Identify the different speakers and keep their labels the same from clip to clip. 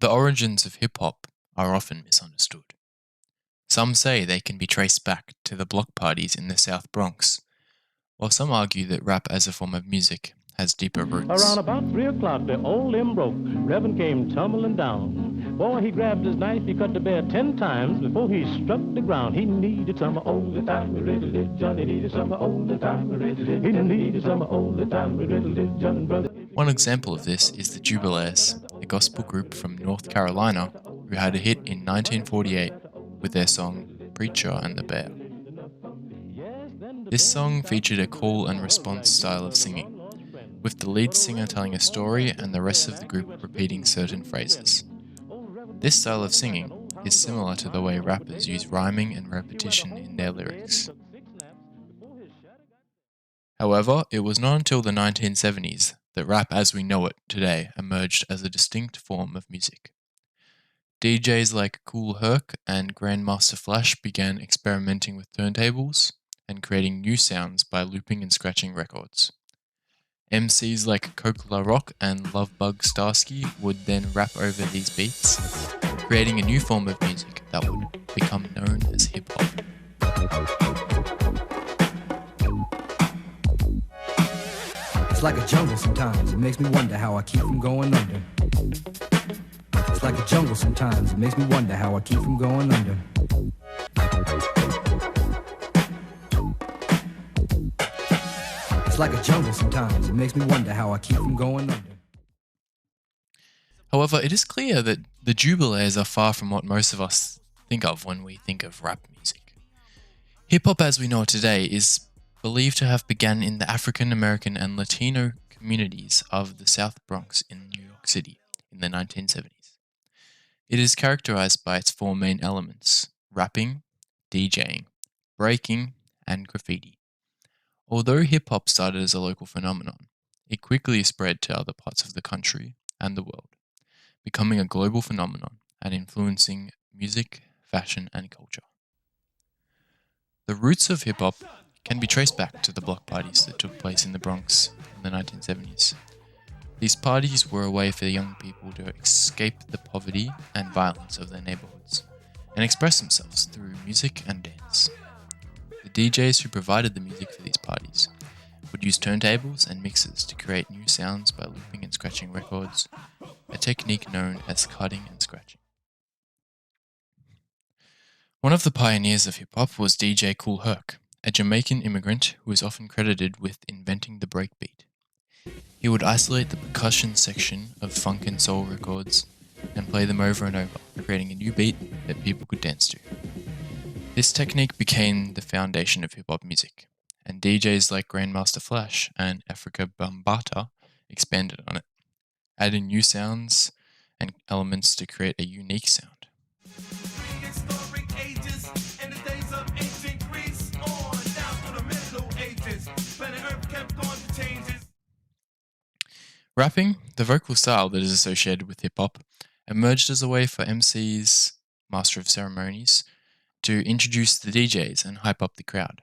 Speaker 1: The origins of hip hop are often misunderstood. Some say they can be traced back to the block parties in the South Bronx, while some argue that rap as a form of music has deeper roots.
Speaker 2: Around about 3 o'clock, the old limb broke. Reverend came tumbling down. Boy, he grabbed his knife, he cut the bear 10 times before he struck the ground. He needed some old time riddle Johnny needed some old time riddle. He needed some old time riddle Johnny brother.
Speaker 1: One example of this is the Jubilees, a gospel group from North Carolina who had a hit in 1948 with their song Preacher and the Bear. This song featured a call and response style of singing, with the lead singer telling a story and the rest of the group repeating certain phrases. This style of singing is similar to the way rappers use rhyming and repetition in their lyrics. However, it was not until the 1970s that rap as we know it today emerged as a distinct form of music. DJs like Kool Herc and Grandmaster Flash began experimenting with turntables and creating new sounds by looping and scratching records. MCs like Coke La Rock and Lovebug Starsky would then rap over these beats, creating a new form of music that would become known as hip hop.
Speaker 3: It's like a jungle sometimes, it makes me wonder how I keep from going under. It's like a jungle sometimes, it makes me wonder how I keep from going under. It's like a jungle sometimes, it makes me wonder how I keep from going under.
Speaker 1: However, it is clear that the Jubilees are far from what most of us think of when we think of rap music. Hip-hop as we know it today is believed to have begun in the African American and Latino communities of the South Bronx in New York City in the 1970s. It is characterized by its four main elements: rapping, DJing, breaking, and graffiti. Although hip-hop started as a local phenomenon, it quickly spread to other parts of the country and the world, becoming a global phenomenon and influencing music, fashion, and culture. The roots of hip-hop can be traced back to the block parties that took place in the Bronx in the 1970s. These parties were a way for young people to escape the poverty and violence of their neighborhoods and express themselves through music and dance. The DJs who provided the music for these parties would use turntables and mixers to create new sounds by looping and scratching records, a technique known as cutting and scratching. One of the pioneers of hip-hop was DJ Kool Herc, a Jamaican immigrant who is often credited with inventing the breakbeat. He would isolate the percussion section of funk and soul records and play them over and over, creating a new beat that people could dance to. This technique became the foundation of hip-hop music, and DJs like Grandmaster Flash and Africa Bambaataa expanded on it, adding new sounds and elements to create a unique sound. Rapping, the vocal style that is associated with hip-hop, emerged as a way for MCs, Master of Ceremonies, to introduce the DJs and hype up the crowd.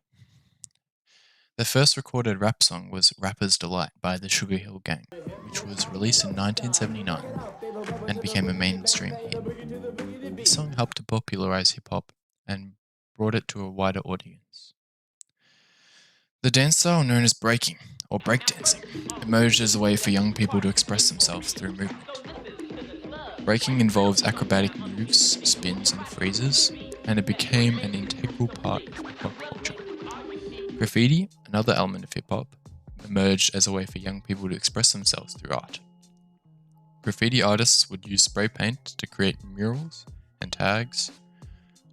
Speaker 1: The first recorded rap song was Rapper's Delight by the Sugar Hill Gang, which was released in 1979 and became a mainstream hit. This song helped to popularize hip-hop and brought it to a wider audience. The dance style known as breaking, or breakdancing, emerged as a way for young people to express themselves through movement. Breaking involves acrobatic moves, spins, and freezes, and it became an integral part of hip-hop culture. Graffiti, another element of hip-hop, emerged as a way for young people to express themselves through art. Graffiti artists would use spray paint to create murals and tags,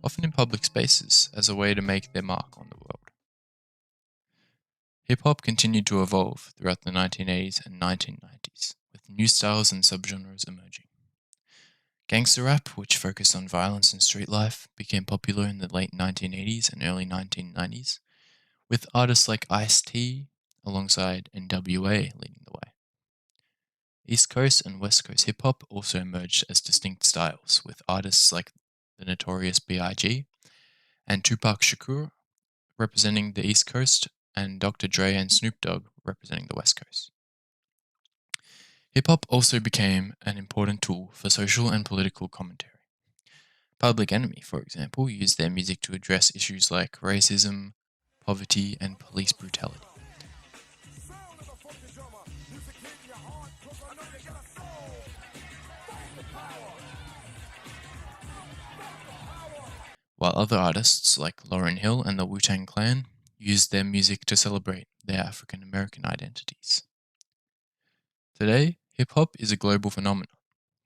Speaker 1: often in public spaces, as a way to make their mark on the world. Hip-hop continued to evolve throughout the 1980s and 1990s, with new styles and subgenres emerging. Gangster rap, which focused on violence and street life, became popular in the late 1980s and early 1990s, with artists like Ice-T alongside NWA leading the way. East Coast and West Coast hip-hop also emerged as distinct styles, with artists like the Notorious B.I.G. and Tupac Shakur representing the East Coast and Dr. Dre and Snoop Dogg representing the West Coast. Hip hop also became an important tool for social and political commentary. Public Enemy, for example, used their music to address issues like racism, poverty, and police brutality. While other artists like Lauryn Hill and the Wu-Tang Clan used their music to celebrate their African American identities. Today, hip hop is a global phenomenon,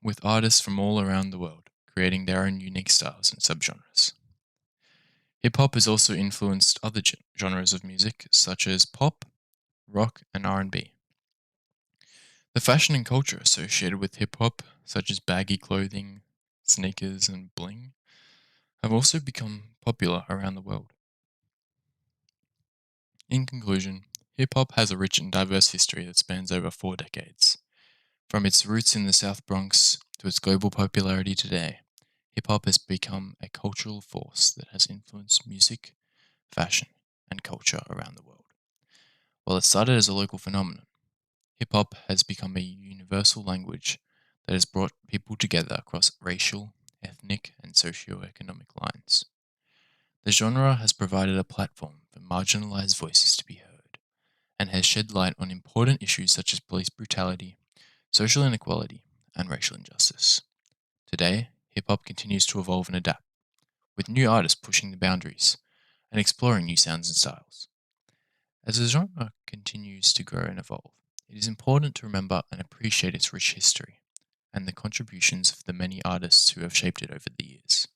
Speaker 1: with artists from all around the world creating their own unique styles and subgenres. Hip hop has also influenced other genres of music such as pop, rock, and R&B. The fashion and culture associated with hip hop, such as baggy clothing, sneakers, and bling, have also become popular around the world. In conclusion, hip hop has a rich and diverse history that spans over 4 decades. From its roots in the South Bronx to its global popularity today, hip hop has become a cultural force that has influenced music, fashion, and culture around the world. While it started as a local phenomenon, hip hop has become a universal language that has brought people together across racial, ethnic, and socio-economic lines. The genre has provided a platform for marginalized voices to be heard and has shed light on important issues such as police brutality, social inequality, and racial injustice. Today, hip hop continues to evolve and adapt, with new artists pushing the boundaries and exploring new sounds and styles. As the genre continues to grow and evolve, it is important to remember and appreciate its rich history and the contributions of the many artists who have shaped it over the years.